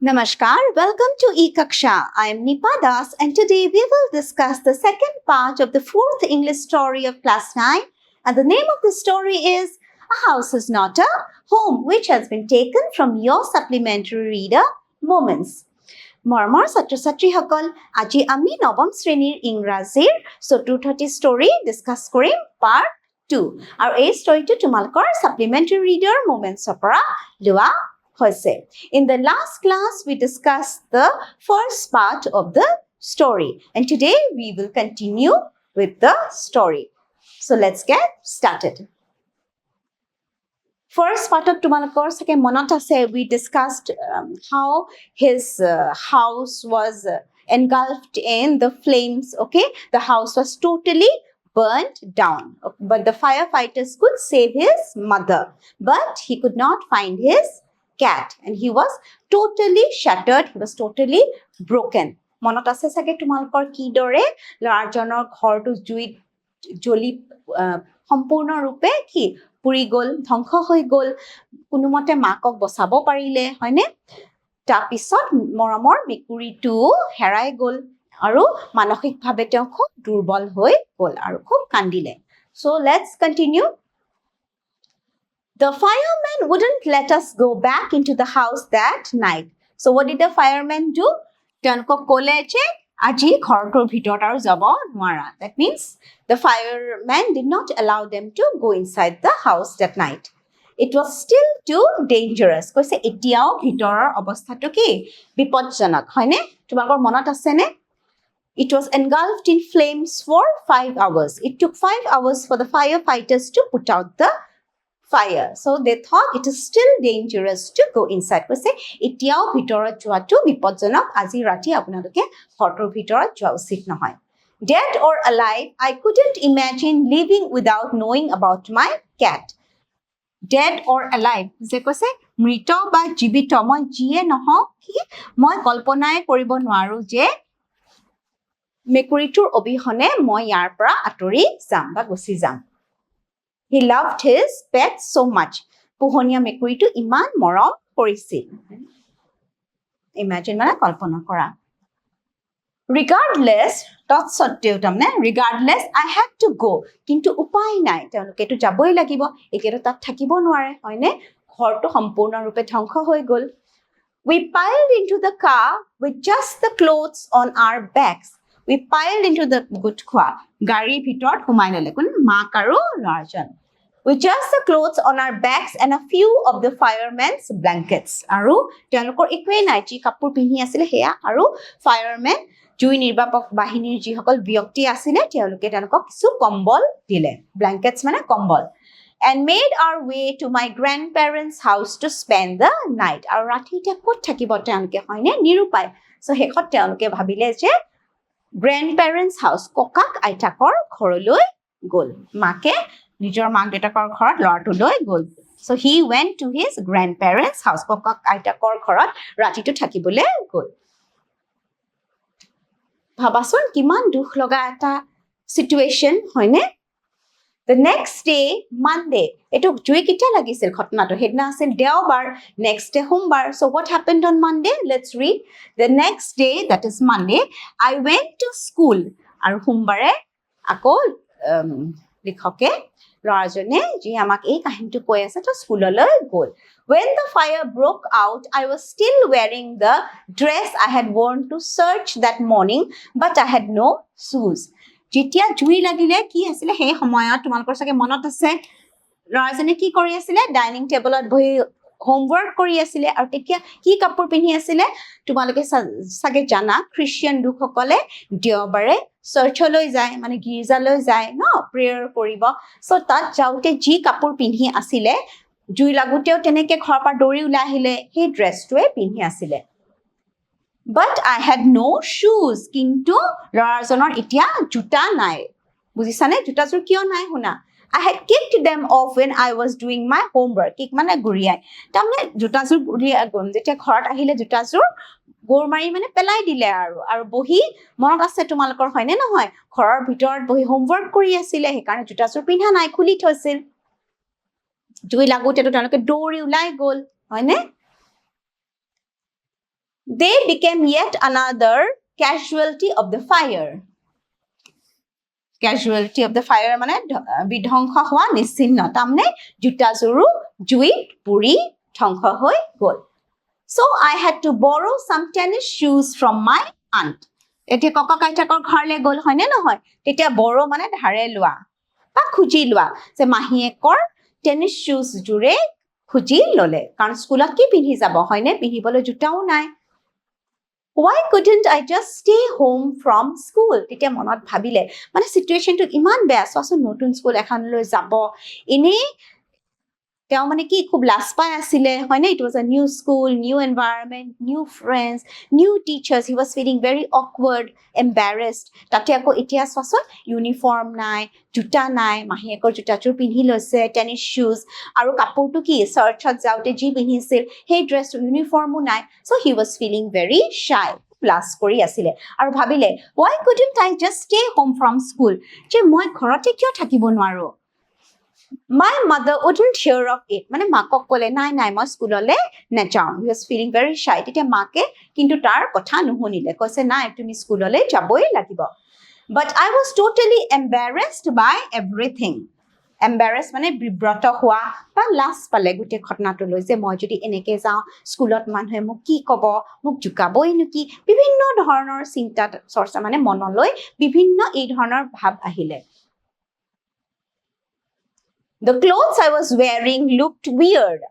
Namaskar, welcome to Ekaksha. I am Nipa Das and today we will discuss the second part of the fourth English story of class 9 and the name of the story is A House is Not a Home, which has been taken from your supplementary reader Moments. মৰমৰ ছাত্ৰ ছাত্ৰীসকল আজি আমি নৱম শ্ৰেণীৰ ইংৰাজীৰ চতুৰ্থটি story discuss কৰিম part 2 আৰু এই ষ্টৰীটো তোমালোকৰ সাপ্লিমেন্টাৰী ৰিডাৰ মোমেন্টছৰ পৰা লোৱা হৈছে in the last class we discussed the first part of the story and today we will continue with the story so let's get started First part of tumalakor sake monot ase we discussed how his house was engulfed in the flames okay the house was totally burnt down but the firefighters could save his mother but he could not find his cat and he was totally shattered he was totally broken monot ase sake tumalakor ki dore larjonor ghor tu jui joli সম্পূৰ্ণ ৰূপে কি পুৰি গল ধ্বংস হৈ গল কোনোমতে মাকক বচাব পাৰিলে হয়নে তাৰপিছত মৰমৰ মেকুৰীটো হেৰাই গল আৰু মানসিকভাৱে তেওঁ খুব দুৰ্বল হৈ গল আৰু খুব কান্দিলে so let's continue The firemen wouldn't let us go back into the house that night so what did the firemen do তেওঁলোকক ক'লে যে আজি ঘৰটোৰ ভিতৰত আৰু যাব নোৱাৰা that means the firemen did not allow them to go inside the house that night it was still too dangerous কৈছে এতিয়াও ভিতৰৰ অৱস্থাটো কি বিপদজনক হয়নে তোমালোকৰ মনত আছে নে It was engulfed in flames for 5 hours it took 5 hours for the firefighters to put out the fire so they thought it is still dangerous to go inside কৈছে এতিয়াও ভিতৰত যোৱাটো বিপদজনক আজি ৰাতি আপোনালোকে ঘৰটোৰ ভিতৰত যোৱা উচিত নহয় Dead or alive I couldn't imagine living without knowing about my cat Dead or alive যে কৈছে মৃত বা জীৱিত মই যিয়ে নহওক কি মই কল্পনাই কৰিব নোৱাৰো যে মেকুৰীটোৰ অবিহনে মই ইয়াৰ পৰা আঁতৰি যাম বা গুচি যাম He loved his pet so much. পোহনীয়া মেকুৰীটো ইমান মৰম কৰিছিল Imagine মানে কল্পনা কৰা Regardless তৎসত্ত্বেও তাৰমানে regardless I had to go কিন্তু উপায় নাই তেওঁলোকেতো যাবই লাগিব একেতো তাত থাকিব নোৱাৰে হয়নে ঘৰটো সম্পূৰ্ণৰূপে ধ্বংস হৈ গল We piled into the car with just the clothes on our backs We piled into the good khwa গাড়ীৰ ভিতৰত সোমাই ললে কোন মাক আৰু ল'ৰাজন With just the clothes on our backs and a few of the firemen's blankets. আৰু তেওঁলোকৰ একোৱে নাই যি কাপোৰ পিন্ধি আছিলে হেয়া আৰু firemen জুই নিৰ্বাপক বাহিনীৰ যিসকল ব্যক্তি আছিলে তেওঁলোকে তেওঁলোকক কিছু কম্বল দিলে blankets মানে কম্বল and made our way to my grandparents house to spend the night আৰু ৰাতিতে ক'ত থাকিব তেওঁলোকে হয়নে নিৰুপায় so হেকত তেওঁলোকে ভাবিলে যে grandparents house ককাক আইতাকৰ ঘৰলৈ গল মাকে নিজৰ মাক দেউতাকৰ ঘৰত লৰাটো লৈ গল so he went to his grandparents house ককাক আইতাকৰ ঘৰত ৰাতিটো থাকিবলৈ গল ভাবাচোন কিমান দুখ লগা এটা situation হয়নে The next day Monday এটো জুই কিটা লাগিছিল ঘটনাটো হেডনা আছিল দেওবাৰ next day সোমবাৰ so what happened on Monday let's read the next day that is Monday I went to school আৰু সোমবাৰে আকৌ লিখকে ল'ৰাজনে যি আমাক এই কাহিনীটো কৈ আছে তো স্কুললৈ গ'ল When the fire broke out I was still wearing the dress I had worn to search that morning but I had no shoes যেতিয়া জুই লাগিলে কি আছিল সেই সময়ত তোমালোকৰ সকে মনত আছে ল'ৰাজনে কি কৰি আছিল ডাইনিং টেবলত বহি হোমৱৰ্ক কৰি আছিল আৰু তেতিয়া কি কাপোৰ পিন্ধি আছিল তোমালোকে সকে জানা খ্ৰীষ্টিয়ান লোকসকলে দেওবাৰে চৰ্চলৈ যায় মানে গীৰ্জালৈ যায় ন প্ৰেয়াৰ কৰিব সো তাত যাওতে যি কাপোৰ পিন্ধি আছিল জুই লাগুতেও তেনেকে ঘৰৰ পৰা দৌৰি ওলাই আহিলে সেই ড্ৰেছটোৱে পিন্ধি আছিল But I had no shoes কিন্তু ল'ৰাজনৰ এতিয়া জোতা নাই বুজিছানে জোতাযোৰ কিয় নাই শুনা I had kicked them off when I was doing my homework kick মানে গুৰিয়াই তাৰমানে জোতাযোৰ যেতিয়া ঘৰত আহিলে জোতাযোৰ গোৰ মাৰি মানে পেলাই দিলে আৰু বহি মনত আছে তোমালোকৰ হয়নে নহয় ঘৰৰ ভিতৰত বহি হোমৱৰ্ক কৰি আছিল হেকাৰণে জোতাযোৰ পিন্ধা নাই খুলি থৈছিল জুই লাগুতেতো তেওঁলোকে দৌৰি ওলাই গ'ল হয়নে They became yet another casualty of the fire. Casualty of the fire মানে বিধ্বংস হোৱা নিশ্চিহ্ন তাৰমানে জোতাযোৰো জুইত পুৰি ধ্বংস হৈ গ'ল. So I had to borrow some tennis shoes from my aunt. এতিয়া ককা কাইতাকৰ ঘৰলৈ গ'ল হয়নে নহয় তেতিয়া borrow মানে ধাৰে লোৱা বা খুজি লোৱা যে মাহীয়েকৰ টেনিছ শুজ জোৰে খুজি ললে কাৰণ স্কুলত কি পিন্ধি যাব হয়নে পিন্ধিবলৈ জোতাও নাই. Why couldn't I just stay home from school? তেতিয়া মনত ভাবিলে মানে সিচুৱেশনটো ইমান বেয়া চোৱাচোন নতুন স্কুল এখনলৈ যাব এনে তেওঁ মানে কি খুব লাজ পাই আছিলে হয়নে it was a new school new environment new friends new teachers he was feeling very awkward embarrassed তাতে আকৌ এতিয়া চোৱাচোন ইউনিফৰ্ম নাই জোতা নাই মাহীয়েকৰ জোতাযোৰ পিন্ধি লৈছে টেনিছ শুজ আৰু কাপোৰটো কি চাৰ্চত যাওঁতে যি পিন্ধিছিল সেই ড্ৰেছ ইউনিফৰ্মো নাই so he was feeling very shy লাজ কৰি আছিলে আৰু ভাবিলে why couldn't I just stay home from school যে মই ঘৰতে কিয় থাকিব নোৱাৰো. My mother wouldn't hear of it. মানে মাকক ক'লে নাই নাই মই স্কুললৈ নাযাওঁ. He was feeling very shy. তেতিয়া মাকে কিন্তু তাৰ কথা নুশুনিলে কৈছে নাই তুমি স্কুললৈ যাবই লাগিব. But I was totally embarrassed by everything. Embarrassed মানে বিব্ৰত হোৱা বা লাজ পালে গোটেই ঘটনাটো লৈ যে মই যদি এনেকে যাওঁ স্কুলত মানুহে মোক কি ক'ব মোক জোকাবই নেকি বিভিন্ন ধৰণৰ চিন্তা চৰ্চা মানে মনলৈ বিভিন্ন এই ধৰণৰ ভাৱ আহিলে. The clothes I was wearing looked weird.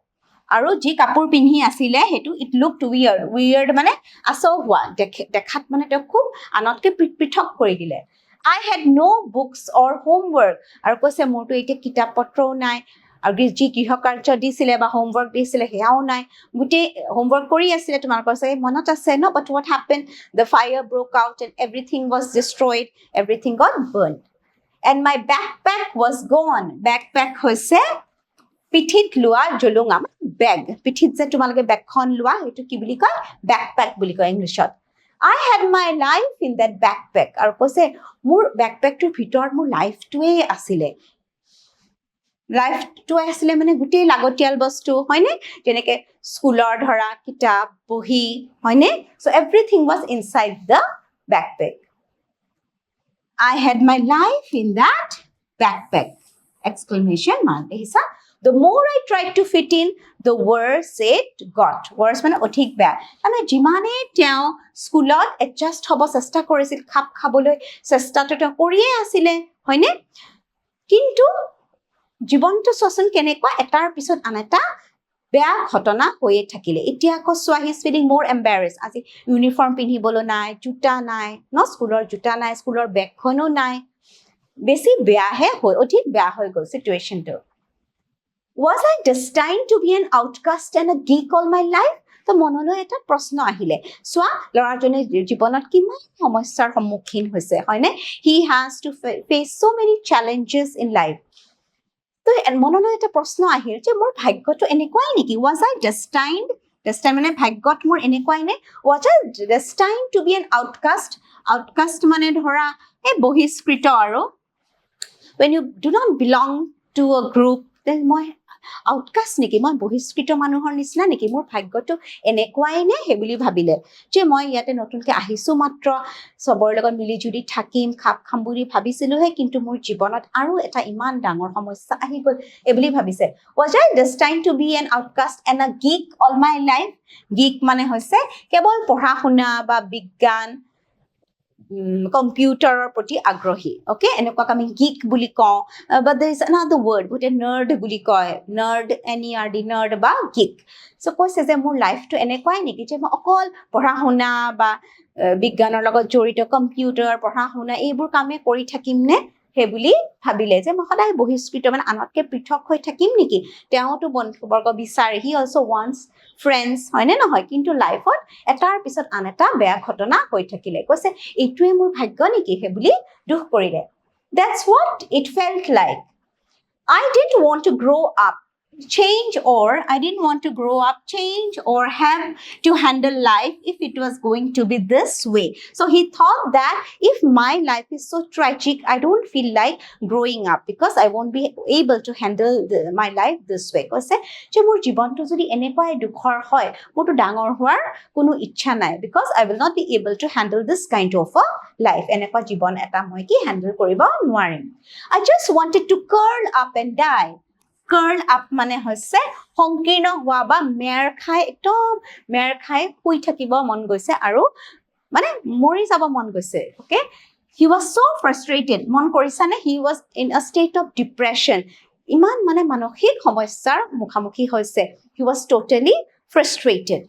আৰু যি কাপোৰ পিন্ধি আছিলে হেতু it looked weird. Weird মানে আচহুৱা দেখাত মানে তেওঁ খুব আনতকে পৃথক কৰি দিলে. I had no books or homework. আৰু কৈছে মোৰটো এতিয়া কিতাপ পত্ৰও নাই আৰু যি গৃহকাৰ্য দিছিলে বা হোমৱৰ্ক দিছিলে হেয়াও নাই গোটেই হোমৱৰ্ক কৰি আছিলে তোমালোকৰ চাগে মনত আছে ন but what happened the fire broke out and everything was destroyed everything got burned. And my backpack was gone. Backpack হৈছে পিঠিত লোৱা জলুঙা বেগ পিঠিত যে তোমালোকে বেগখন লোৱা সেইটো কি বুলি কয় backpack বুলি কয় ইংলিছত. I had my life in that backpack. আৰু কৈছে মোৰ backpackটোৰ ভিতৰত মোৰ লাইফটোৱে আছিলে. লাইফটো আছিলে মানে গোটেই লাগতিয়াল বস্তু হয়নে যেনেকে স্কুলৰ ধৰা কিতাপ বহি হয়নে so everything was inside the backpack. I had my life in that backpack! Exclamation mark. The more I tried to fit in, the worse it got. Worse মানে অধিক বেয়া. মানে যিমানে তেওঁ স্কুলত এডজাষ্ট হ'ব চেষ্টা কৰিছিল খাপ খাবলৈ চেষ্টাটো তেওঁ কৰিয়ে আছিলে হয়নে কিন্তু জীৱনটো চোৱাচোন কেনেকুৱা এটাৰ পিছত আন এটা বেয়া ঘটনা হৈয়ে থাকিলে. এতিয়া আকৌ চোৱা হি ইজ ফিলিং মোৰ এম্বাৰেছ আজি ইউনিফৰ্ম পিন্ধিবলৈ নাই জোতা নাই ন স্কুলৰ জোতা নাই স্কুলৰ বেগখনো নাই বেছি বেয়াহে হৈ অধিক বেয়া হৈ গ'ল চিটুৱেশ্যনটো. Was I destined to be an outcast and a geek all my life? তো মনলৈ এটা প্ৰশ্ন আহিলে চোৱা ল'ৰাজনে জীৱনত কিমান সমস্যাৰ সন্মুখীন হৈছে হয়নে he has to face so many challenges in life. তো মনলৈ এটা প্ৰশ্ন আহিল যে মোৰ ভাগ্যটো এনেকুৱাই নেকি was I destined মানে ভাগ্যত মোৰ এনেকুৱাই নে was I destined to be an outcast মানে ধৰা এই বহিষ্কৃত আৰু when you do not belong to a group then মই outcast নেকি মই বহিষ্কৃত মানুহৰ নিচিনা নেকি মোৰ ভাগ্যটো এনেকুৱাই নে হে বুলি ভাবিলে যে মই ইয়াতে নতুনকৈ আহিছো মাত্ৰ সবৰ লগত মিলি জুলি থাকিম খাপ খাম বুলি ভাবিছিলোহে কিন্তু মোৰ জীৱনত আৰু এটা ইমান ডাঙৰ সমস্যা আহি গ'ল এই বুলি ভাবিছে. Was I destined to be an outcast and a geek all my life? Geek মানে হৈছে কেৱল পঢ়া শুনা বা বিজ্ঞান কম্পিউটাৰৰ প্ৰতি আগ্ৰহী ওকে এনেকুৱাক আমি গিক বুলি কওঁ but there is another word বুটে নাৰ্ড বুলি কয় নাৰ্ড NERD নাৰ্ড বা গিক so কৈছে যে মোৰ লাইফটো এনেকুৱাই নেকি যে মই অকল পঢ়া শুনা বা বিজ্ঞানৰ লগত জড়িত কম্পিউটাৰ পঢ়া শুনা এইবোৰ কামে কৰি থাকিম নে হে বুলি ভাবিলে যে মই সদায় বহিষ্কৃত মানে আনতকে পৃথক হৈ থাকিম নেকি তেওঁতো বন্ধুবৰ্গ বিচাৰে he also wants friends হয়নে নহয় কিন্তু লাইফত এটাৰ পিছত আন এটা বেয়া ঘটনা হৈ থাকিলে কৈছে এইটোৱে মোৰ ভাগ্য নেকি হে বুলি দুখ কৰিলে. That's what it felt like. I didn't want to grow up change, or I didn't want to grow up, change, or have to handle life if it was going to be this way. So he thought that if my life is so tragic, I don't feel like growing up because I won't be able to handle my life this way. কৈছে যে মোৰ জীৱনটো যদি এনেকুৱাই দুখৰ হয়, মোৰতো ডাঙৰ হোৱাৰ কোনো ইচ্ছা নাই, because I will not be able to handle this kind of a life. এনেকুৱা জীৱন এটা মই কি handle কৰিব নোৱাৰিম. I just wanted to curl up and die. Curl up মানে হৈছে সংকীৰ্ণ হোৱা বা মেৰ খাই একদম মেৰ খাই শুই থাকিব মন গৈছে আৰু মানে মৰি যাব মন গৈছে. Okay, he was so frustrated. মন কৰিছানে? He was in a state of depression. ইমান মানে মানসিক সমস্যাৰ মুখামুখি হৈছে. He was totally frustrated.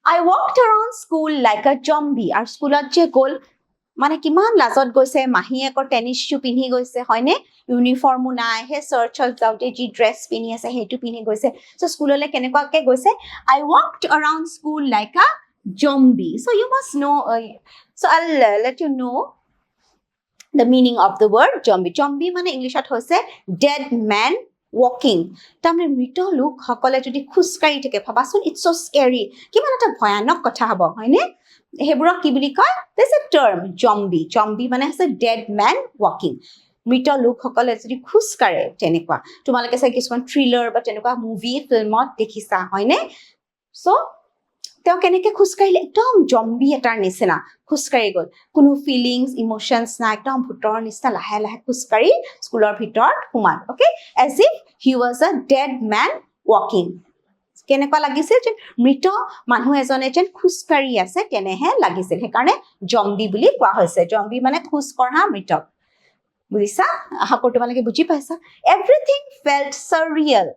I walked around school like a zombie. আৰু স্কুলত যে গ'ল মানে কিমান লাজত গৈছে, মাহীয়েকৰ টেনিছ শ্বু পিন্ধি গৈছে, হয়নে? ইউনিফৰ্মো নাই, সেই চাৰ্চত যাওঁতে যি ড্ৰেছ পিন্ধি আছে সেইটো পিন্ধি গৈছে. চ' স্কুললৈ কেনেকুৱাকৈ গৈছে? I walked around school like a zombie. So you must know, so I'll let you know the meaning of the word zombie. Zombie মানে ইংলিছত হৈছে dead man walking. তাৰমানে মৃত লোকসকলে যদি খোজকাঢ়ি থাকে, ভাবাচোন, ইটছ চ' স্কেৰী, কিমান এটা ভয়ানক কথা হ'ব, হয়নে? সেইবোৰক কি বুলি কয়? There's a term, zombie. Zombie মানে হৈছে dead man walking. মৃত লোকসকলে যদি খোজকাঢ়ে তেনেকুৱা. তোমালোকে চাগে কিছুমান থ্ৰিলাৰ বা তেনেকুৱা মুভি ফিল্মত দেখিছা, হয়নে? চ' তেওঁ কেনেকৈ খোজকাঢ়িলে? একদম জম্বি এটাৰ নিচিনা খোজকাঢ়ি গ'ল, কোনো ফিলিংছ ইম'শ্যনছ নাই, একদম ভূতৰ নিচিনা লাহে লাহে খোজকাঢ়ি স্কুলৰ ভিতৰত সোমাল. Okay, as if he was a dead man ৱাকিং. কেনেকুৱা লাগিছিল? যে মৃত মানুহ এজনে যেন খোজকাঢ়ি আছে তেনেহে লাগিছিল, সেইকাৰণে জম্বি বুলি কোৱা হৈছে. জম্বি মানে খোজ কঢ়া মৃতক. বুজিছা? আশা কৰোঁ তোমালোকে বুজি পাইছা. Everything felt surreal.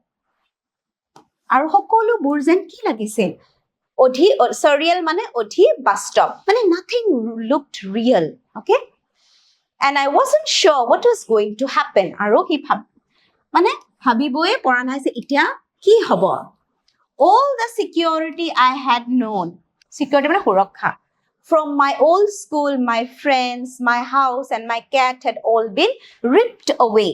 আৰু সকলোবোৰ যেন কি লাগিছিল? Surreal মানে অধি বাস্তৱ, মানে nothing looked real. Okay, and I wasn't sure what was going to happen. আৰু সি মানে ভাবিবই পৰা নাই যে এতিয়া কি হ'ব. All the security I had known, security মানে সুৰক্ষা, from my old school, my friends, my house and my cat had all been ripped away.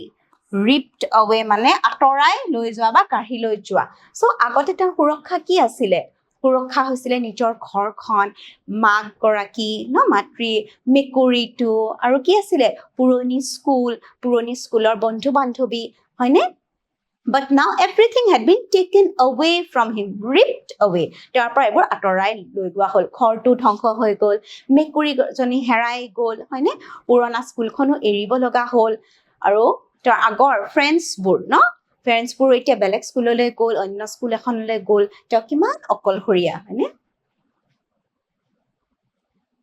Ripped away মানে আঁতৰাই লৈ যোৱা বা কাঢ়ি লৈ যোৱা. So আগতে তাৰ সুৰক্ষা কি আছিলে? সুৰক্ষা হৈছিলে নিজৰ ঘৰখন, মাকগৰাকী ন, মাতৃ, মেকুৰীটো, আৰু কি আছিলে? পুৰণি স্কুলৰ বন্ধু বান্ধৱী, হয়নে? But now everything had been taken away from him, ripped away. তেওঁৰ পৰা এইবোৰ আঁতৰাই লৈ যোৱা হ'ল. ঘৰটো ধ্বংস হৈ গ'ল, মেকুৰীজনী হেৰাই গ'ল, হয়নে? পুৰণা স্কুলখনো এৰিব লগা হ'ল, আৰু তেওঁৰ আগৰ ফ্ৰেণ্ডছবোৰ ন, ফ্ৰেণ্ডছবোৰ এতিয়া বেলেগ স্কুললৈ গ'ল, অন্য স্কুল এখনলৈ গ'ল. তেওঁ কিমান অকলশৰীয়া, হয়নে?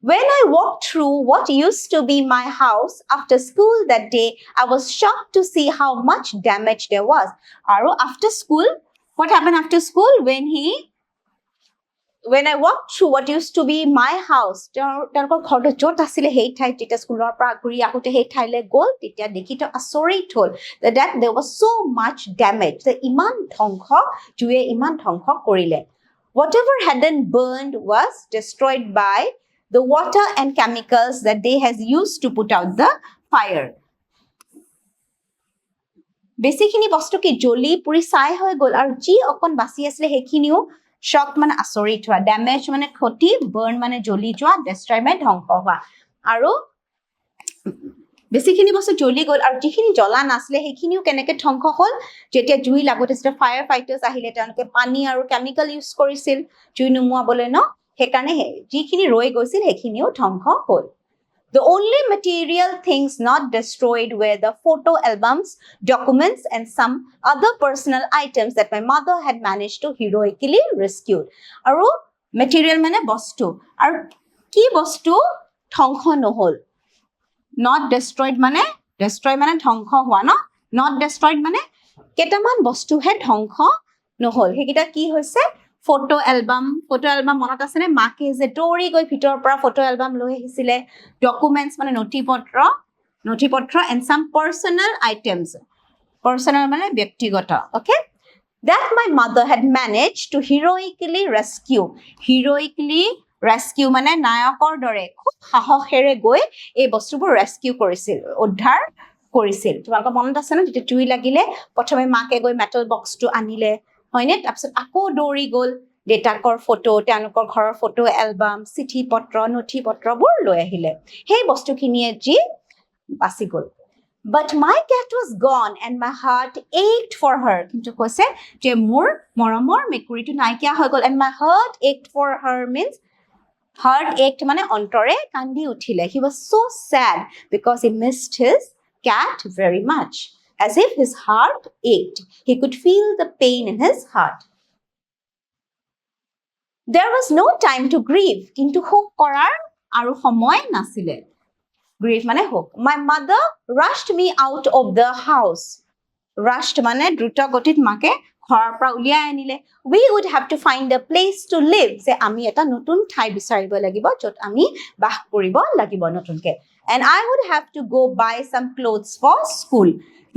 When I walked through what used to be my house after school that day, I was shocked to see how much damage there was. Aru after school, what happened after school? When I walked through what used to be my house, তেওঁলোকৰ ঘৰটো য'ত আছিলে সেই ঠাইত যেতিয়া স্কুলৰ পৰা ঘূৰি আহোঁতে সেই ঠাইলৈ গ'ল, তেতিয়া দেখি তেওঁ আচৰিত হ'ল that there was so much damage, যে ইমান ধ্বংস, জুয়ে ইমান ধ্বংস কৰিলে. Whatever hadn't burned was destroyed by the water and chemicals that they has used to put out the fire. বেছিখিনি বস্তু কি জ্বলি পুৰি ছাই হৈ গ'ল, আৰু যি অকণ বাচি আছিলে সেইখিনিও শক মানে আচৰিত হোৱা, ডেমেজ মানে ক্ষতি, বাৰ্ণ মানে জ্বলি যোৱা, ডেষ্ট্ৰয় মানে ধ্বংস হোৱা. আৰু বেছিখিনি বস্তু জ্বলি গ'ল, আৰু যিখিনি জ্বলা নাছিলে সেইখিনিও কেনেকৈ ধ্বংস হ'ল? যেতিয়া জুই লাগোতে যেতিয়া ফায়াৰ ফাইটাৰ্ছ আহিলে, তেওঁলোকে পানী আৰু কেমিকেল ইউজ কৰিছিল জুই নুমুৱাবলৈ ন, সেইকাৰণে যিখিনি ৰৈ গৈছিল সেইখিনিও ধ্বংস হ'ল. The only material things not destroyed were the photo albums, documents, and some other personal items that my mother had managed to heroically rescue. আৰু material মানে বস্তু, আৰু কি বস্তু ধ্বংস নহ'ল? Not destroyed মানে destroy মানে ধ্বংস হোৱা ন, not destroyed মানে কেইটামান বস্তুহে ধ্বংস নহ'ল. সেইকেইটা কি হৈছে? ফটো এলবাম মনত আছেনে? মাকে যে দৌৰি গৈ ভিতৰৰ পৰা ফটো এলবাম লৈ আহিছিলে. ডকুমেণ্টছ মানে নথি-পত্ৰ, এণ্ড চাম পাৰ্চনেল আইটেমছ, পাৰ্চনেল মানে ব্যক্তিগত, okay, that my mother had managed to heroically rescue মানে নায়কৰ দৰে খুব সাহসেৰে গৈ এই বস্তুবোৰ ৰেস্কিউ কৰিছিল, উদ্ধাৰ কৰিছিল তোমালোকৰ মনত আছে না যেতিয়া জুই লাগিলে প্ৰথমে মাকে গৈ মেটেল বক্সটো আনিলে হয়নে তাৰপিছত আকৌ দৌৰি গ'ল দেউতাকৰ ফটো তেওঁলোকৰ ঘৰৰ ফটো এলবাম চিঠি পত্ৰ নথি পত্ৰবোৰ লৈ আহিলে সেই বস্তুখিনিয়ে যি বাচি গ'ল But my cat was gone and my heart ached for her. কিন্তু কৈছে যে মোৰ মৰমৰ মেকুৰীটো নাইকিয়া হৈ গ'ল and my heart ached for her means heart ached মানে অন্তৰে কান্দি উঠিলে. He was so sad because he missed his cat very much. As if his heart ached. He could feel the pain in his heart. There was no time to grieve. কিন্তু শোক কৰাৰ আৰু সময় নাছিলে. Grief মানে hope. My mother rushed me out of the house. Rushed মানে দ্ৰুত গতিত মাকে ঘৰৰ পৰা উলিয়াই আনিলে. We would have to find a place to live. যে আমি এটা নতুন ঠাই বিচাৰিব লাগিব য'ত আমি বাস কৰিব লাগিব নতুনকে. And I would have to go buy some clothes for school.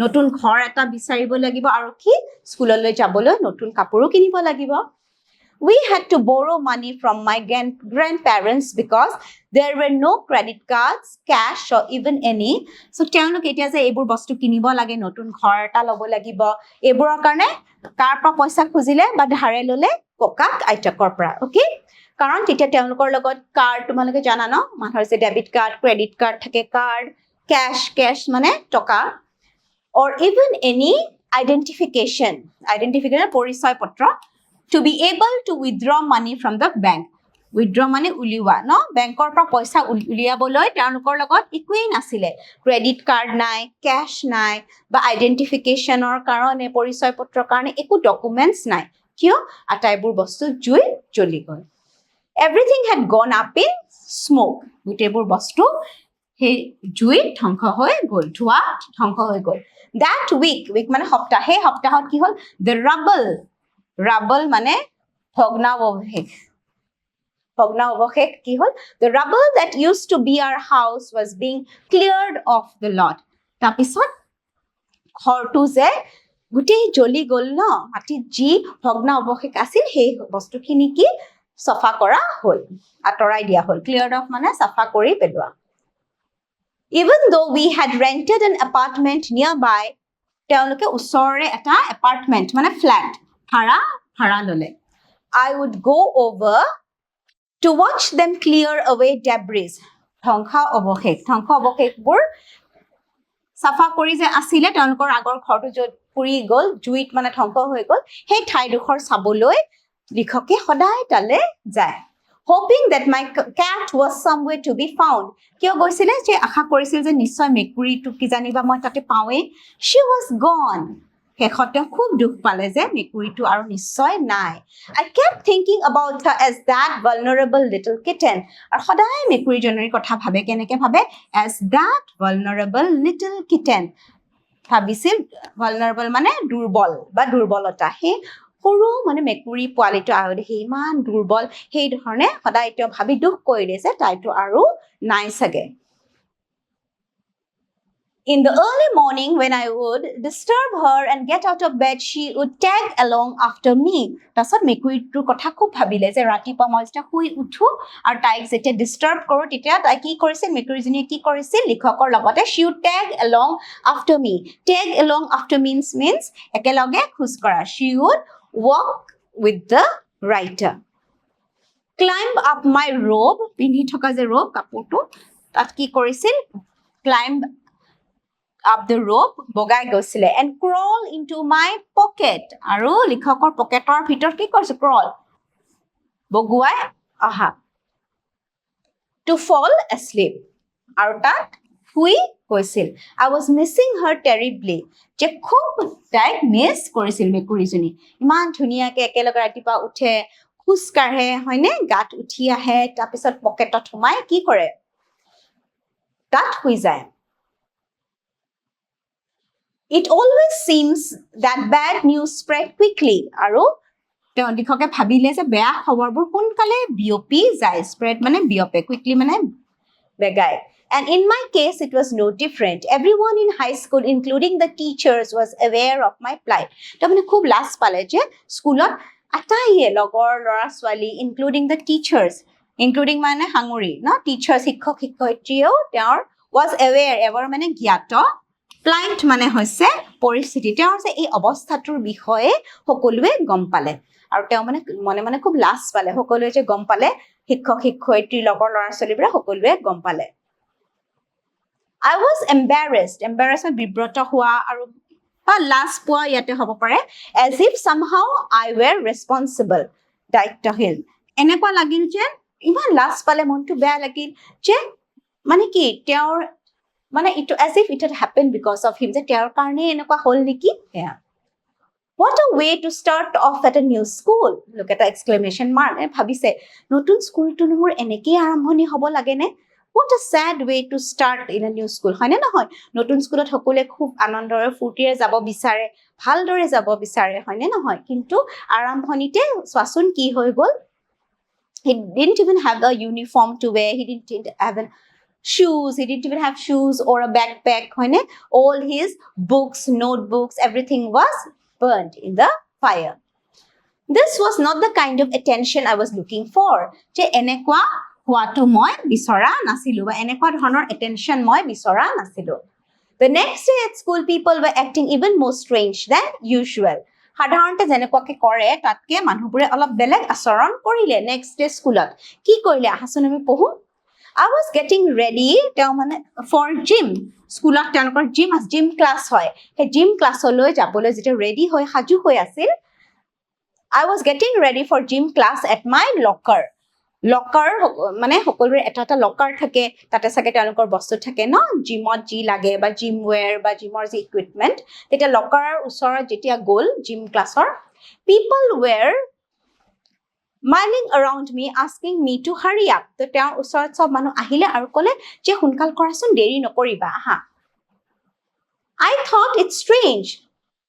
নতুন ঘৰ এটা বিচাৰিব লাগিব আৰু কি স্কুললৈ যাবলৈ নতুন কাপোৰো কিনিব লাগিব. We had to borrow money from my grandparents because there were no credit cards, cash or even any. So তেওঁলোক এতিয়া যে এইবোৰ বস্তু কিনিব লাগে নতুন ঘৰ এটা ল'ব লাগিব এইবোৰৰ কাৰণে কাৰ পৰা পইচা খুজিলে বা ধাৰে ল'লে ককাক আইতাকৰ পৰা ওকে কাৰণ তেতিয়া তেওঁলোকৰ লগত কাৰ্ড তোমালোকে জানা ন মানুহৰ যে ডেবিট কাৰ্ড ক্ৰেডিট কাৰ্ড থাকে কাৰ্ড কেশ মানে টকা or even any identification পৰিচয় পত্ৰ to be able to withdraw money from the bank. Withdraw মানে উলিওৱা ন বেংকৰ পৰা পইচা উলিয়াবলৈ তেওঁলোকৰ লগত একোৱেই নাছিলে ক্ৰেডিট কাৰ্ড নাই কেশ নাই বা আইডেন্টিফিকেশ্যনৰ কাৰণে পৰিচয় পত্ৰৰ কাৰণে একো ডকুমেণ্টছ নাই কিয় আটাইবোৰ বস্তু জুই জ্বলি গ'ল এভৰিথিং হেড গন আপ ইন স্মোক গোটেইবোৰ বস্তু সেই জুইত ধ্বংস হৈ গ'ল ধোঁৱাত ধ্বংস হৈ গ'ল that week মানে সপ্তাহ সেই সপ্তাহত কি হ'ল the rubble মানে ভগ্নাৱশেষ কি হ'ল the rubble that used to be our house was being cleared off the lot তাৰপিছত ঘৰটো যে গোটেই জ্বলি গ'ল ন মাটিত যি ভগ্নাৱশেষ আছিল সেই বস্তুখিনি কি চফা কৰা হ'ল আঁতৰাই দিয়া হ'ল cleared off মানে চফা কৰি পেলোৱা even though we had rented an apartment nearby তেওঁলোকে ওচৰৰে এটা এপাৰ্টমেণ্ট মানে ফ্লেট ভাড়া ল'লে I would go over to watch them clear away debris ধ্বংস অৱশেষবোৰ চাফা কৰি যে আছিলে তেওঁলোকৰ আগৰ ঘৰটো য'ত পুৰি গ'ল জুইত মানে ধ্বংস হৈ গ'ল সেই ঠাইডোখৰ চাবলৈ লিখকে সদায় তালে যায় hoping that my cat was somewhere to be found কিয় গৈছিলে যে আশা কৰিছিল যে নিশ্চয় মেকুৰীটো কি জানিবা মই তাতে পাওঁৱে she was gone শেষতে খুব দুখ পালে যে মেকুৰীটো আৰু নিশ্চয় নাই I kept thinking about her as that vulnerable little kitten আৰু সদায় মেকুৰীজনীৰ কথা ভাবে কেনেকে ভাবে as that vulnerable little kitten ভাবিছিল vulnerable মানে দুৰ্বল বা দুৰ্বলতা হে সৰু মানে মেকুৰী পোৱালিটো আৰু দেখি ইমান দুৰ্বল সেই ধৰণে সদায় তেওঁ ভাবি দুখ কৰিলে যে তাইটো আৰু নাই চাগে In the early morning when I would disturb her and get out of bed, she would tag along after me. তাৰপিছত মেকুৰীটোৰ কথা খুব ভাবিলে যে ৰাতিপুৱা মই যেতিয়া শুই উঠো আৰু তাইক যেতিয়া ডিষ্টাৰ্ব কৰোঁ তেতিয়া তাই কি কৰিছিল মেকুৰীজনীয়ে কি কৰিছিল লিখকৰ লগতে she would tag along after me. Tag along after means একেলগে খোজ কৰা. She would walk with the writer. Climb up my robe, পিন্ধি থকা যে robe কাপোৰটো তাত কি কৰিছিল climb up the rope বগাই গৈছিলে and crawl into my pocket আৰু লিখকৰ পকেটৰ ভিতৰত কি কৰিছে crawl বগুৱাই আহা to fall asleep আৰু তাত শুই গৈছিল I was missing her terribly যে খুব তাইক মিছ কৰিছিল মেকুৰীজনী ইমান ধুনীয়াকে একেলগে ৰাতিপুৱা উঠে খোজ কাঢ়ে হয়নে গাত উঠি আহে তাৰপিছত পকেটত সোমাই কি কৰে তাত শুই যায় It always seems that bad news spread quickly. আৰু তেওঁ লিখকে ভাবিলে যে বেয়া খবৰবোৰ সোনকালে বিয়পি যায় spread মানে বিয়পে quickly মানে বেগায় and in my case it was no different everyone in high school including the teachers was aware of my plight তাৰমানে খুব লাজ পালে যে স্কুলত আটাইয়ে লগৰ ল'ৰা ছোৱালী including the teachers including মানে হাঙুৰি ন teachers শিক্ষক শিক্ষয়িত্ৰীও তেওঁৰ was aware মানে জ্ঞাত plight মানে হৈছে পৰিস্থিতি তেওঁৰ যে এই অৱস্থাটোৰ বিষয়ে সকলোৱে গম পালে আৰু তেওঁ মানে মনে মনে খুব লাজ পালে সকলোৱে যে গম পালে শিক্ষক শিক্ষয়িত্ৰী লগৰ ল'ৰা ছোৱালীবোৰে সকলোৱে গম পালে I was embarrassed বিব্ৰত হোৱা আৰু লাজ পোৱা ইয়াতে হ'ব পাৰে as if somehow I were responsible দায়িত্বহীন এনেকুৱা লাগিল যে ইমান লাজ পালে মনটো বেয়া লাগিল যে মানে কি তেওঁৰ মানে ইটো as if it had happened because of him যে তেওঁৰ কাৰণে এনেকুৱা হ'ল নেকি What a way to start off at a new school look at the exclamation mark ভাবিছে নতুন স্কুলটো মোৰ এনেকৈ আৰম্ভণি হ'ব লাগে নে What a sad way to start in a new school হয়নে নহয় নতুন স্কুলত সকলোৱে খুব আনন্দৰে ফূৰ্তিৰে যাব বিচাৰে ভালদৰে যাব বিচাৰে হয়নে নহয় কিন্তু আৰম্ভণিতে স্বাচোন কি হৈ গ'ল He didn't even have a uniform to wear he didn't have shoes he didn't even have shoes or a backpack hoine all his books notebooks everything was burned in the fire this was not the kind of attention I was looking for je enekwa huatu moi bisora nasilu ba enekwa dhonor attention moi bisora nasilu the next day at school people were acting even more strange than usual সাধাৰণতে যেনেকুৱাকে কৰে তাতকে মানুহবোৰে অলপ বেলেগ আচৰণ কৰিলে next day স্কুলত কি কৰিলে আহাচোন আমি পঢ়ো I was getting ready for gym. School of gym class hoy. He gym class holo jabole jete ready hoy haju hoy asil. I was getting ready for gym class at my locker. Locker mane hokolre eta locker thake tate sage telokor bostu thake no gymot ji lage ba gym wear ba gymor ji equipment eta locker usora jetia gol gym classor people were Miling around me asking me to hurry up to তেওঁৰ ওচৰত সব মানুহ আহিলে আৰু ক'লে যে হুনকাল কৰাচোন দেৰি নকৰিবা আহা I thought it's strange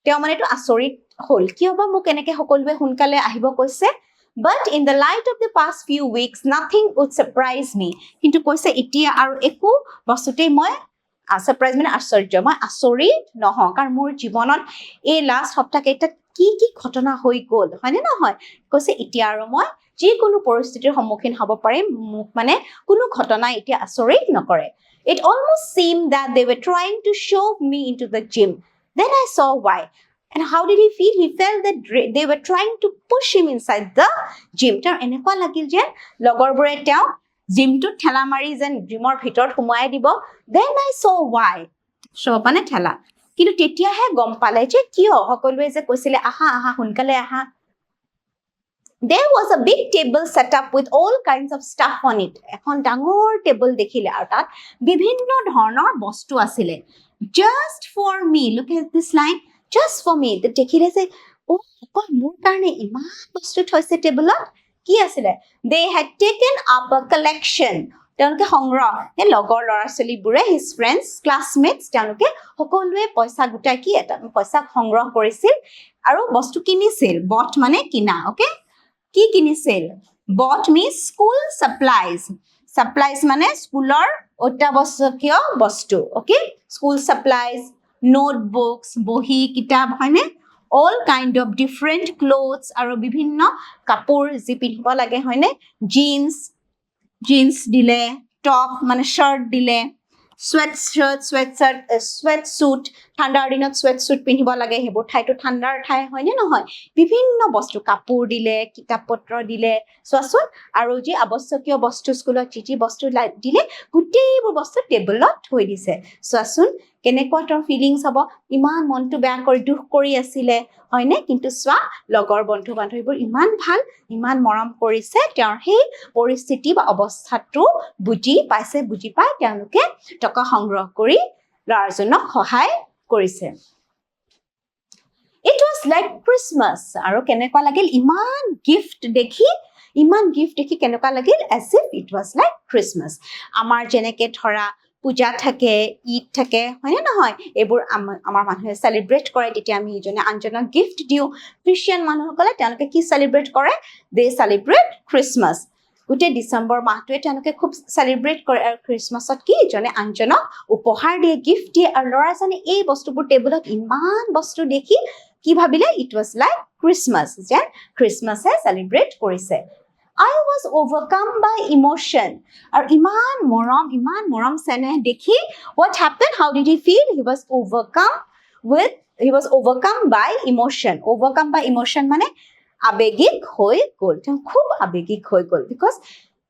তেওঁ মানে তো আচৰিত হল কিয় বা মোক এনেকে সকলোৱে হুনকালে আহিব কৈছে but in the light of the past few weeks nothing would surprise me কিন্তু কৈছে এতিয়া আৰু একো বস্তুতে মই surprise মানে আশ্চৰ্য মই আচৰিত নহওঁ কাৰণ মোৰ জীৱনত এই লাষ্ট সপ্তাহকেইটা কি কি ঘটনা হৈ গ'ল হয়নে নহয় কৈছে এতিয়া আৰু মই যিকোনো পৰিস্থিতিৰ সন্মুখীন হ'ব পাৰিম মোক মানে কোনো ঘটনা এতিয়া আচৰিত নকৰে It almost seemed that they were trying to shove me into the gym. Then I saw why. And how did he feel? He felt that they were trying to push him inside the gym. তেওঁ এনেকুৱা লাগিল যে লগৰবোৰে তেওঁ জিমটো ঠেলা মাৰি যেন জিমৰ ভিতৰত সোমাই দিব Then I saw why. মানে ঠেলা কিন্তু তেতিয়াহে গম পালে যে কিয় সকলোৱে যে কৈছিলে আহা আহা হুনকালে আহা There was a big table set up with all kinds of stuff on it. এখন ডাঙৰ টেবল দেখিলে আৰু তাত বিভিন্ন ধৰণৰ বস্তু আছিলে Just for me. Look at this line. Just for me. দেখিলে যে অকল মোৰ কাৰণে ইমান বস্তু থৈছে টেবলত কি আছিলে They had taken up a collection. তেওঁলোকে সংগ্ৰহ এই লগৰ ল'ৰা ছোৱালীবোৰে his friends classmates তেওঁলোকে সকলোৱে পইচা গোটাই কি এটা পইচা সংগ্ৰহ কৰিছিল আৰু বস্তু কিনিছিল bought মানে কিনা ওকে কি কিনিছিল bought means school supplies মানে স্কুলৰ অত্যাৱশ্যকীয় বস্তু ওকে school supplies notebooks বহি কিতাপ হয়নে all kind of different clothes আৰু বিভিন্ন কাপোৰ যি পিন্ধিব লাগে হয়নে jeans দিলে টপ মানে শাৰ্ট দিলে sweatsuit ঠাণ্ডাৰ দিনত sweatsuit পিন্ধিব লাগে হেবোৰ ঠাইটো ঠাণ্ডাৰ ঠাই হয়নে নহয় বিভিন্ন বস্তু কাপোৰ দিলে কিতাপ পত্ৰ দিলে সোৱাচোন আৰু যি আৱশ্যকীয় বস্তু স্কুলত যি বস্তু দিলে গোটেইবোৰ বস্তু টেবুলত থৈ দিছে সোৱাচোন কেনেকুৱা তোৰ ফিলিংছ হ'ব ইমান মনটো বেয়া কৰি দুখ কৰি আছিলে হয়নে কিন্তু সোৱা লগৰ বন্ধু বান্ধৱীবোৰ ইমান ভাল ইমান মৰম কৰিছে তেওঁৰ সেই পৰিস্থিতি বা অৱস্থাটো বুজি পাই তেওঁলোকে টকা সংগ্ৰহ কৰি ল'ৰাজনক সহায় কৰিছে It was like Christmas আৰু কেনেকুৱা লাগিল ইমান গিফট দেখি কেনেকুৱা লাগিল as if it was like Christmas আমাৰ যেনেকে ধৰা পূজা থাকে ঈদ থাকে হয়নে নহয় এইবোৰ আমাৰ মানুহে সেলিব্ৰেট কৰে তেতিয়া আমি ইজনে আনজনক গিফট দিও খ্ৰীষ্টিয়ান মানুহসকলে তেওঁলোকে কি সেলিব্ৰেট কৰে they celebrate Christmas গোটেই ডিসেম্বৰ মাহটোৱে তেওঁলোকে খুব সেলিব্ৰেট কৰে আৰু খ্ৰীষ্টমাছত কি ইজনে আনজনক উপহাৰ দিয়ে গিফট দিয়ে আৰু ল'ৰাজনে এই বস্তুবোৰ টেবুলত ইমান বস্তু দেখি কি ভাবিলে it was like Christmas যে খ্ৰীষ্টমাসে সেলিব্ৰেট কৰিছে I was overcome by emotion. আৰু ইমান মৰম চেনেহ দেখি what happened? How did he feel? He was overcome by emotion. Overcome by emotion মানে আবেগিক হৈ গ'ল। তেওঁ খুব আবেগিক হৈ গ'ল because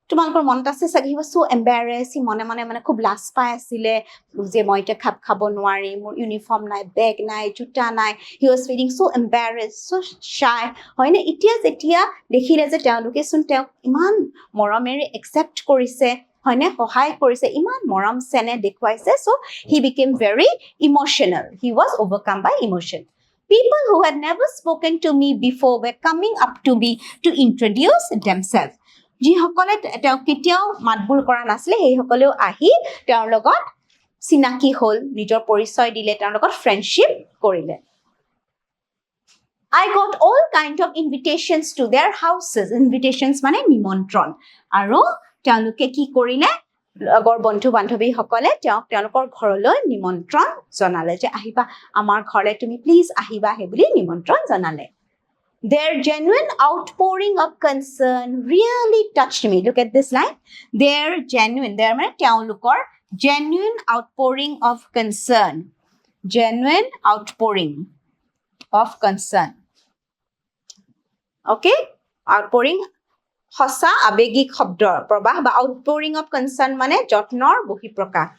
তোমালোকৰ মনত আছে চাগে he was so embarrassed. সি মনে মানে খুব লাজ পাই আছিলে যে মই এতিয়া খাব নোৱাৰিম, মোৰ ইউনিফৰ্ম নাই, বেগ নাই, জোতা নাই. He was feeling so embarrassed, so shy. হয়নে? এতিয়া যেতিয়া দেখিলে যে তেওঁলোকে চোন তেওঁক ইমান মৰমেৰে একচেপ্ট কৰিছে, হয়নে? সহায় কৰিছে, ইমান মৰম চেনেহ দেখুৱাইছে. So he became very emotional. He was overcome by emotion. People who had never spoken to me before were coming up to me to introduce themselves. যিসকলে তেওঁ কেতিয়াও মাতবোল কৰা নাছিলে সেইসকলেও আহি তেওঁৰ লগত চিনাকি হ'ল, নিজৰ পৰিচয় দিলে, তেওঁৰ লগত ফ্ৰেণ্ডশ্বিপ কৰিলে. I got all kind of invitations to their houses. Invitations মানে নিমন্ত্ৰণ. আৰু তেওঁলোকে কি কৰিলে? লগৰ বন্ধু বান্ধৱীসকলে তেওঁলোকৰ ঘৰলৈ নিমন্ত্ৰণ জনালে যে আহিবা আমাৰ ঘৰলৈ, তুমি প্লিজ আহিবা হে বুলি নিমন্ত্ৰণ জনালে. Their genuine outpouring of concern really touched me. Look at this line. Their মানে তেওঁলোকৰ genuine outpouring of concern. Genuine outpouring of concern. Okay? Outpouring সঁচা আবেগিক শব্দৰ প্ৰবাহ বা outpouring of concern মানে যত্নৰ বহিঃপ্ৰকাশ.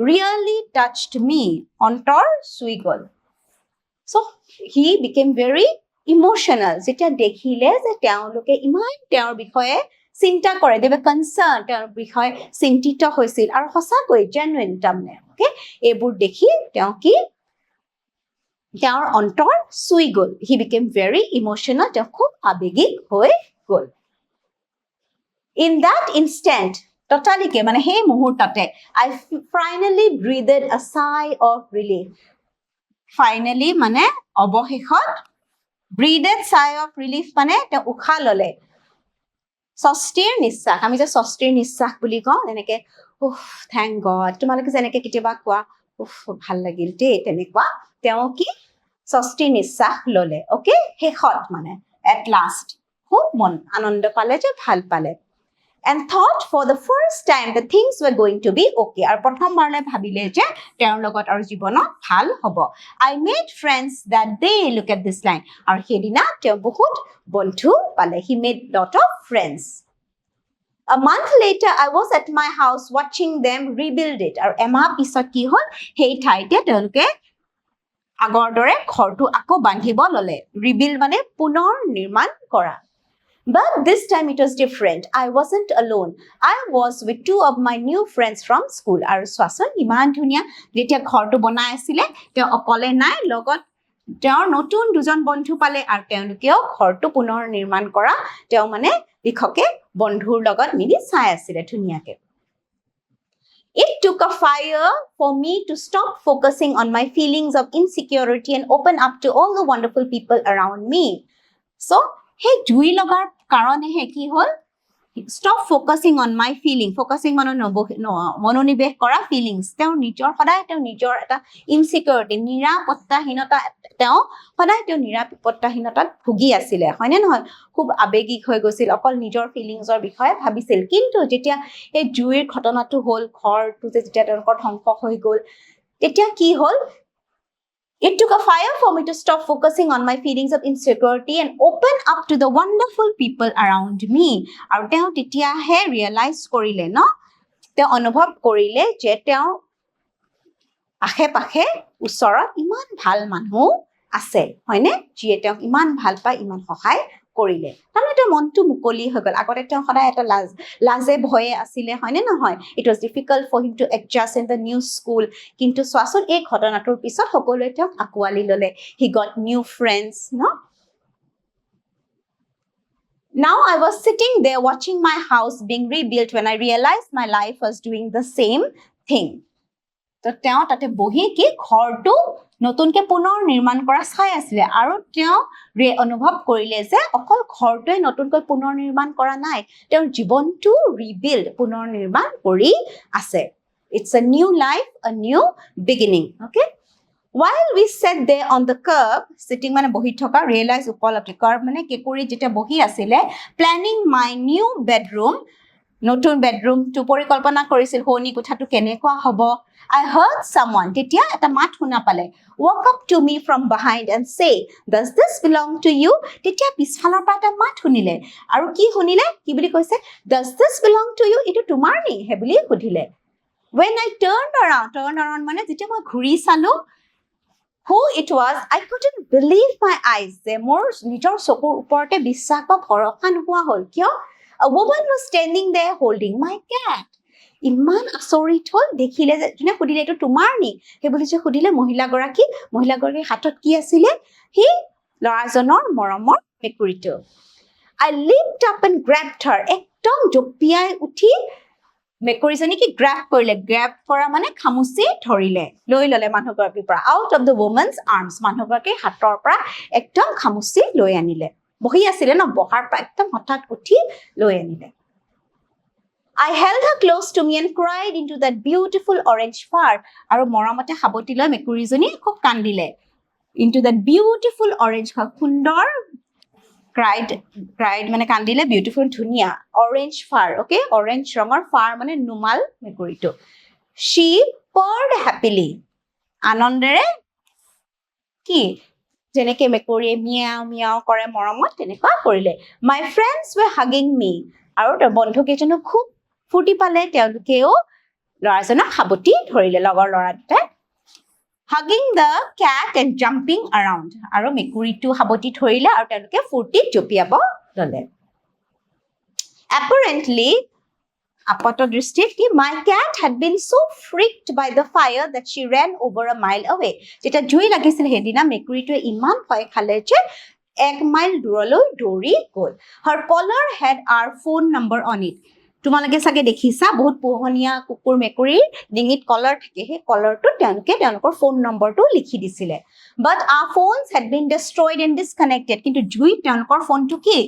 Really touched me. অন্তৰ চুই গ'ল. So he became very emotional. যেতিয়া দেখিলে যে তেওঁলোকে ইমান তেওঁৰ বিষয়ে চিন্তা কৰে, they were concerned, তেওঁৰ বিষয়ে চিন্তিত হৈছিল আৰু সঁচাকৈ genuine তাৰমানে. Okay? এইবোৰ দেখি তেওঁ কি তেওঁৰ অন্তৰ চুই গ'ল. He became very emotional. তেওঁ খুব আবেগিক হৈ গ'ল. In that instant, totalike মানে সেই মুহূৰ্ততে I finally breathed a sigh of relief. Finally মানে অৱশেষত breathed sigh of relief মানে তেওঁ উশাহ ললে, স্বস্তিৰ নিশ্বাস. আমি যে স্বস্তিৰ নিশ্বাস বুলি কওঁ এনেকে thank God. তোমালোকে যেনেকে কেতিয়াবা কোৱা ভাল লাগিল দেই, তেনেকুৱা তেওঁ কি স্বস্তিৰ নিশ্বাস ললে. অকে, শেষত মানে at last খুব মন আনন্দ পালে যে ভাল পালে. And thought for the first time that things were going to be okay. আৰু প্ৰথমবাৰলৈ ভাবিলে যে তেওঁৰ লগত আৰু জীৱনত ভাল হ'ব. I made friends that day. Look at this line. আৰু সেইদিনা তেওঁ বহুত বন্ধু পালে. He made lot of friends. A month later, I was at my house watching them rebuild it. আৰু এমাহ পিছত কি হ'ল? সেই ঠাইতে তেওঁলোকে আগৰ দৰে ঘৰটো আকৌ বান্ধিব ললে. Rebuild মানে পুনৰ নিৰ্মাণ কৰা. But this time it was different. I wasn't alone. I was with two of my new friends from school. আৰু চোৱাচোন ইমান ধুনীয়া, যেতিয়া ঘৰটো বনাই আছিলে তেওঁ অকলে নাই, লগত তেওঁৰ নতুন দুজন বন্ধু পালে আৰু তেওঁলোকেও ঘৰটো পুনৰ নিৰ্মাণ কৰা তেওঁ মানে লিখকে বন্ধুৰ লগত মিলি চাই আছিলে ধুনীয়াকে. It took a fire for me to stop focusing on my feelings of insecurity and open up to all the wonderful people around me. So সেই জুই লগাৰ কাৰণেহে কি হ'ল? Stop focusing on my feeling. Focusing মানে মনোনিৱেশ কৰা feelings. তেওঁ নিজৰ এটা insecurity, নিৰাপত্তাহীনতা, তেওঁ সদায় তেওঁ নিৰাপত্তাহীনতাত ভুগি আছিলে, হয়নে নহয়? খুব আবেগিক হৈ গৈছিল, অকল নিজৰ ফিলিংছৰ বিষয়ে ভাবিছিল. কিন্তু যেতিয়া এই জুইৰ ঘটনাটো হ'ল, ঘৰটো যেতিয়া তেওঁলোকৰ ধ্বংস হৈ গ'ল, তেতিয়া কি হ'ল? It took a fire for me to stop focusing on my feelings of insecurity and open up to the wonderful people around me. আৰু তেওঁ তেতিয়াহে realize কৰিলে ন, তেওঁ অনুভৱ কৰিলে যে তেওঁ আশে পাশে ওচৰত ইমান ভাল মানুহ আছে, হয়নে? যিয়ে তেওঁক ইমান ভাল পায়, ইমান সহায় কৰিলে. তাৰমানে তেওঁৰ মনটো মুকলি হৈ গ'ল. আগতে তেওঁ সদায় এটা লাজে ভয়ে আছিলে, হয়নে নহয়? It was difficult for him to adjust in the new school. কিন্তু চোৱাচোন এই ঘটনাটোৰ পিছত সকলোৱে তেওঁক আঁকোৱালি ল'লে. He got new friends, no? Now I was sitting there watching my house being rebuilt when I realized my life was doing the same thing. তো তেওঁ তাতে বহি কি ঘৰটো নতুনকে পুনৰ নিৰ্মাণ কৰা চাই আছিলে আৰু তেওঁ অনুভৱ কৰিলে যে অকল ঘৰটোৱে নতুনকৈ পুনৰ নিৰ্মাণ কৰা নাই, তেওঁৰ জীৱনটো ৰিবিল্ড, পুনৰ নিৰ্মাণ কৰি আছে. It's a new life, a new beginning. Okay? While we sat there on the curb, sitting মানে বহি থকা, realize উপলব্ধি, curb মানে কেকুৰি যেতিয়া বহি আছিলে, planning my new bedroom, নতুন বেডৰুমটো পৰিকল্পনা কৰিছিল, শোৱনি কোঠাটো কেনেকুৱা হ'ব. I heard someone, তেতিয়া এটা মাত শুনা পালে, walk up to me from behind and say, does this belong to you? তেতিয়া পিছফালৰ পৰা এটা মাত শুনিলে, আৰু কি শুনিলে, কি বুলি কৈছে, does this belong to you? এইটো তোমাৰ নি? হে বুলি সুধিলে. When I turned around মানে যেতিয়া মই ঘূৰি চালো, who it was, I couldn't believe my eyes. যে মোৰ নিজৰ চকুৰ ওপৰতে বিশ্বাস বা ভৰসা নোহোৱা হ'ল. কিয়? A woman was standing there holding my cat. ইমান আচৰিত হ'ল, দেখিলে যে যোনে সুধিলে এইটো তোমাৰ নি? সেই বুলি যে সুধিলে মহিলাগৰাকীৰ হাতত কি আছিলে? সেই ল'ৰাজনৰ মৰমৰ মেকুৰীটো. I leaped up and grabbed her. একদম জঁপিয়াই উঠি মেকুৰীজনী কি গ্ৰেব কৰিলে, গ্ৰেব কৰা মানে খামুচি ধৰিলে, লৈ ললে মানুহগৰাকীৰ পৰা, out of the woman's arms, মানুহগৰাকীৰ হাতৰ পৰা একদম খামুচি লৈ আনিলে. বহি আছিলে ন, বহাৰ পৰা একদম হঠাৎ উঠি লৈ আনিলে. I held her close to me and cried into that beautiful orange fur. আৰু মৰমতে সাবটি লৈ মেকুৰীজনী খুব কান্দিলে. Into that beautiful orange fur, সুন্দৰ, cried মানে কান্দিলে, beautiful ধুনীয়া, orange fur, okay, orange ৰঙৰ fur মানে নুমাল মেকুৰীটো. She purred happily, আনন্দেৰে কি যেনেকে মেকুৰীয়ে মিয়াও মিয়াও কৰে মৰমত, তেনেকুৱা কৰিলে. My friends were hugging me, আৰু তাৰ বন্ধুকেইজনো খুব ফূৰ্তি পালে, তেওঁলোকেও ল'ৰাজনক সাবটি ধৰিলে, লগৰ ল'ৰা দুটাই. Hugging the cat and jumping around, আৰু মেকুৰীটো সাবটি ধৰিলে আৰু তেওঁলোকে ফূৰ্তিত জঁপিয়াব ল'লে. Apparently, আপাতদৃষ্টিত, my cat had been so freaked by the fire that she ran over a mile away. যেতিয়া জুই লাগিছিল সেইদিনা, মেকুৰীটোৱে ইমান ভয় খালে যে 1 মাইল দূৰলৈ দৌৰি গ'ল. Her collar had our phone number on it. তোমালোকে চাগে দেখিছা, বহুত পোহনীয়া কুকুৰ মেকুৰীৰ ডিঙিত কলাৰ থাকে, সেই কলাৰটো তেওঁলোকে তেওঁলোকৰ ফোন নম্বৰটো লিখি দিছিলে. But our phones had been destroyed and disconnected. কিন্তু জুইত তেওঁলোকৰ ফোনটো কি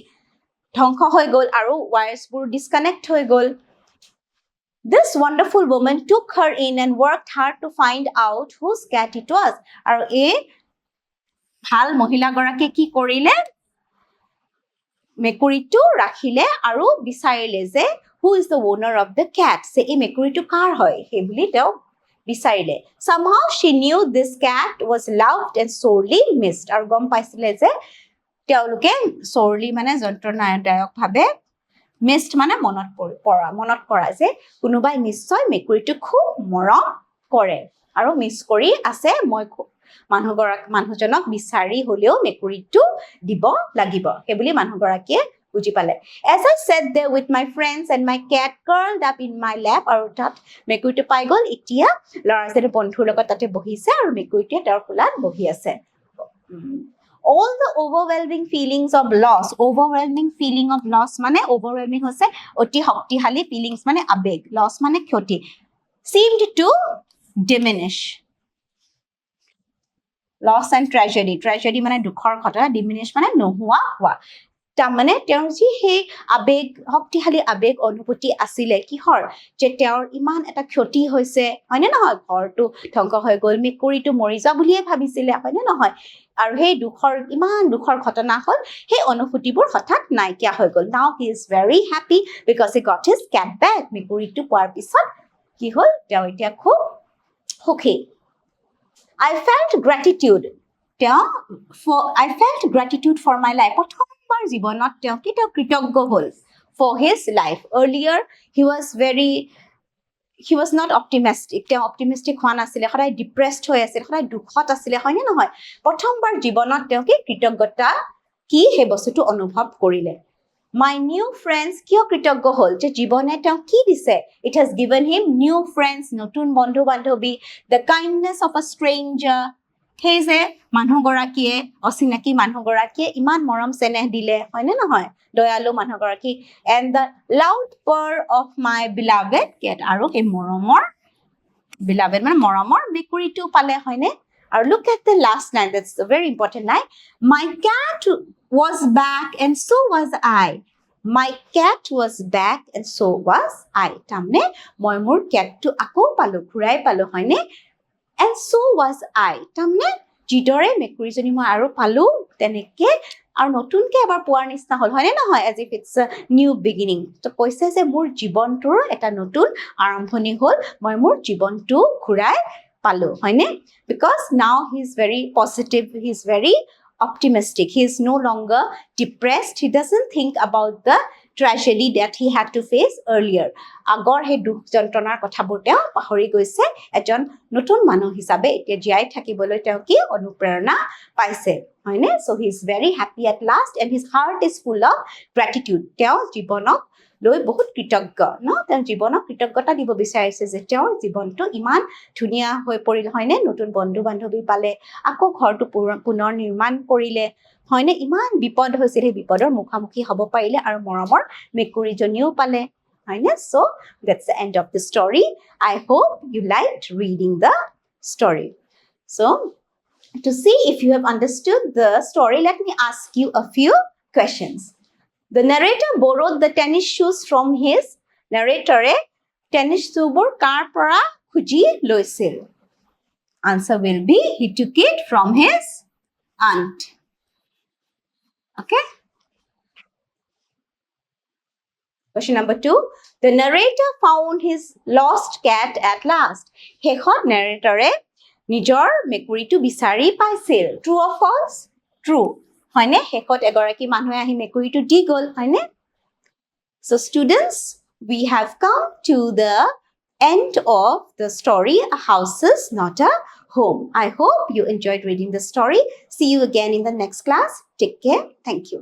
ধ্বংস হৈ গ'ল আৰু ৱায়াৰ্ছবোৰ ডিছকানেক্ট হৈ গ'ল. This wonderful woman took her in and worked hard to find out whose cat it was. আৰু এই ভাল মহিলাগৰাকীয়ে কি কৰিলে, মেকুৰীটো ৰাখিলে আৰু বিচাৰিলে যে who is the owner of the cat, যে এই মেকুৰীটো কাৰ হয় সেই বুলি তেওঁ বিচাৰিলে. Somehow she knew this cat was loved and sorely missed. আৰু গম পাইছিলে যে তেওঁলোকে sorely মানে যন্ত্ৰণাদায়কভাৱে, missed মানে মনত কৰা যে কোনোবাই নিশ্চয় মেকুৰীটো খুব মৰম কৰে আৰু মিছ কৰি আছে, মই মানুহজনক বিচাৰি হলেও মেকুৰীটো দিব লাগিব, সেইবুলি মানুহগৰাকীয়ে বুজি পালে. As I sat there with my friends and my cat curled up in my lap, আৰু তাত মেকুৰীটো পাই গ'ল, এতিয়া ল'ৰাজনে বন্ধুৰ লগত তাতে বহিছে আৰু মেকুৰীটোৱে তেওঁৰ কোলাত বহি আছে. All the overwhelming feelings of loss, overwhelming feeling of loss মানে overwhelming হৈছে অতি শক্তিশালী, feelings মানে আবেগ, loss মানে ক্ষতি, seemed to diminish. Loss and tragedy মানে দুখৰ ঘটনা, diminish মানে নোহোৱা হোৱা. তাৰমানে তেওঁৰ যি সেই আবেগ, শক্তিশালী আবেগ অনুভূতি আছিলে কিহৰ, যে তেওঁৰ ইমান এটা ক্ষতি হৈছে, হয়নে নহয়, ঘৰটো ধ্বংস হৈ গ'ল, মেকুৰীটো মৰি যোৱা বুলিয়ে ভাবিছিলে, হয়নে নহয়, আৰু সেই ইমান দুখৰ ঘটনা হ'ল, সেই অনুভূতিবোৰ হঠাৎ নাইকিয়া হৈ গ'ল. Now he is very happy because he got his cat back. মেকুৰীটো পোৱাৰ পিছত কি হ'ল, তেওঁ এতিয়া খুব সুখী. I felt gratitude for my life. প্ৰথমবাৰ জীৱনত তেওঁ কৃতজ্ঞ হ'ল for his life. Earlier he was not optimistic. তেওঁ optimistic হোৱা নাছিলে, সদায় depressed হৈ আছিল, সদায় দুখত আছিলে, হয়নে নহয়. প্ৰথমবাৰ জীৱনত তেওঁ কৃতজ্ঞতা কি সেই বস্তুটো অনুভৱ কৰিলে. My new friends, কিয় কৃতজ্ঞ হ'ল, যে জীৱনে তেওঁ কি দিছে, it has given him new friends, নতুন বন্ধু বান্ধৱী, the kindness of a stranger, সেই যে মানুহগৰাকীয়ে, অচিনাকি মানুহগৰাকীয়ে ইমান মৰম চেনেহ দিলে, হয়নে নহয়, দয়ালু মানুহগৰাকী, and the loud purr of my beloved cat, আৰু সেই মৰমৰ beloved মানে মৰমৰ মেকুৰীটো পালে, হয়নে. আৰু look at the last line, that's a very important line. My cat was back and so was I. My cat was back and so was I. তাৰমানে মই মোৰ কেটটো আকৌ পালো, ঘূৰাই পালো, হয়নে. and so was I. তাৰমানে যিদৰে মেকুৰীজনী মই আৰু পালো তেনেকে আৰু নতুনকে এবাৰ পোৱাৰ নিচিনা হ'ল হয়নে নহয় as if it's a new beginning তো কৈছে যে মোৰ জীৱনটোৰ এটা নতুন আৰম্ভণি হ'ল মই মোৰ জীৱনটো ঘূৰাই পালো হয়নে because now he is very positive he is very optimistic he is no longer depressed he doesn't think about the tragedy that he had to face earlier আগৰ হে দুখ যন্ত্ৰণাৰ কথাবোৰ তেওঁ পাহৰি গৈছে এজন নতুন মানুহ হিচাপে এতিয়া জীয়াই থাকিবলৈ তেওঁ কি অনুপ্ৰেৰণা পাইছে হয়নে so he is very happy at last and his heart is full of gratitude তেওঁ জীৱনক লৈ বহুত কৃতজ্ঞ ন তেওঁ জীৱনক কৃতজ্ঞতা দিব বিচাৰিছে যে তেওঁৰ জীৱনটো ইমান ধুনীয়া হৈ পৰিল হয়নে নতুন বন্ধু বান্ধৱী পালে আকৌ ঘৰটো পুনৰ নিৰ্মাণ কৰিলে হয়নে ইমান বিপদ হৈছিল সেই বিপদৰ মুখামুখি হ'ব পাৰিলে আৰু মৰমৰ মেকুৰীজনীও পালে হয়নে so that's the end of the story I hope you liked reading the story so to see if you have understood the story let me ask you a few questions the narrator borrowed the tennis shoes from his narrator tennis shoebor কাৰ পৰা খুজি লৈছিল answer will be he took it from his aunt okay question number 2 the narrator found his lost cat at last শেষত narrator নিজৰ মেকুৰীটো বিচাৰি পাইছিল true or false true হয়নে শেষত এগৰাকী মানুহে আহি মেকুৰীটো দি গ'ল হয়নে so students we have come to the end of the story a house is not a home I hope you enjoyed reading the story see you again in the next class take care thank you